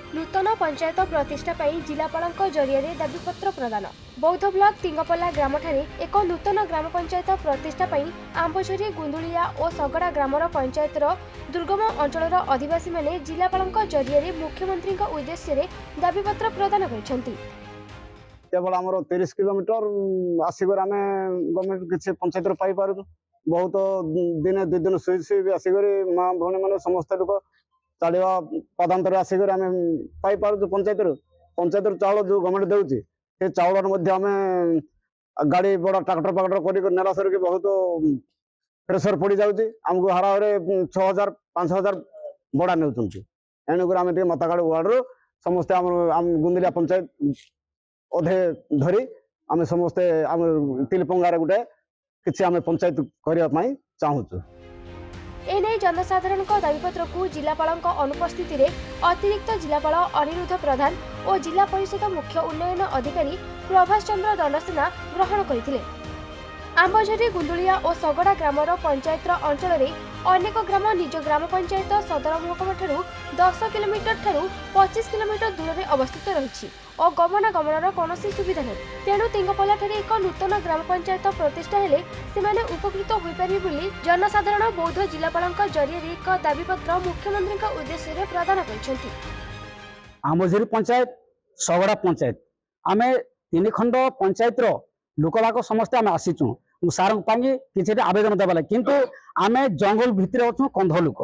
नूतन पंचायत प्रतिष्ठा पाई जिलापालଙ୍କ जरिए दाबीपत्र प्रदान। बौद्ध ब्लॉक तिंगपल्ला ग्राम ठारे एक नूतन ग्राम पंचायत प्रतिष्ठा पाई आंबझरी गुंदुलिया और सगड़ा ग्रामर पंचायतर दुर्गम अंचलर आदिवासी माने जिलापालଙ୍କ जरिए मुख्यमंत्री उद्देश्य दाबीपत्र प्रदान करछंती। केवल आमर 30 किलोमीटर आसिक आम गवर्नमेंट किसी पंचायत पाई पार बहुत दिन 2 दिन शुई शुई भी आसिक माँ भौणी मैंने समस्त लोग चढ़ा पदांतर आसिक आम पाई पार पंचायत पंचायत चाउल जो गवर्नमेंट दूसरी से चाउल आम गाड़ी बड़ा ट्राक्टर फाक्टर कर नेला सर की बहुत प्रेसर पड़ जाऊँगी आमको हारे 6000 5000 बड़ा नौ एणुक आम मतागाड़ वार्ड समस्ते आम गुंदलिया पंचायत अधे धरी आम समस्ते आम तिलपंगार गोटे किसी आम पंचायत करने चाहूँ। एने जनसाधारण दाबीपत्र को जिलापाल अनुपस्थित अतिरिक्त जिलापाल अनिरुद्ध प्रधान और जिला परिषद मुख्य उन्नयन अधिकारी प्रभाष चंद्र दंडसेना ग्रहण करथिले। आंबझरी गुंदुलिया और सगड़ा ग्रामर पंचायतर अंचल में अनेक ग्राम निज ग्राम पंचायत सदर महकमा ठारू 10 किलोमीटर ठारू 25 किलोमीटर दूर में अवस्थित रही और गमनागमन कौन सुविधा नहीं। तेणु तिंगपल्ला ठारे एक नूतन ग्राम पंचायत प्रतिष्ठा हेले सेमाने उपकृत हो पारिबे बोली जनसाधारण बौद्ध जिलापालଙ୍କ जरिए एक दाबीपत्र मुख्यमंत्री उद्देश्य प्रदान करछंती। आंबझरी पंचायत सगड़ा पंचायत आमे 3 खंड पंचायत लोकवाक समस्ते आम आसीचु सार किसी आवेदन देवा किंतु आम जंगल भितर अच्छु कंध लोक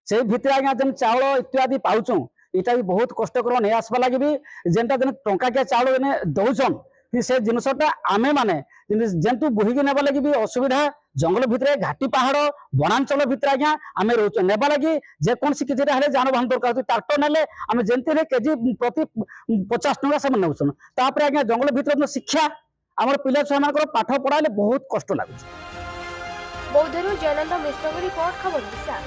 से भितर आज्ञा जेन चाउल इत्यादि पाऊँ यहाँ भी बहुत कष्टकर नहीं आसवा लगे भी जेनटा जेन टंकाकिया चाउल दौन से जिनसटा आमे माने जेन्तु बोहिकी नेबा लगी भी असुविधा जंगल भितर घाटी पहाड़ वनांचल भितर आज्ञा आम रोच नेबा लगी जेकोसी किसी जानवाहन दरकार ट्राक्टर नेले आम जेमती केजी प्रति 50 टंका से नौसन तापर आज्ञा जंगल भितर शिक्षा आमर पिला छुआ मान पाठ पढ़ाले बहुत कष्ट लगुच। बौद्धरू जयनंद मिश्र रिपोर्ट खबर दिशा।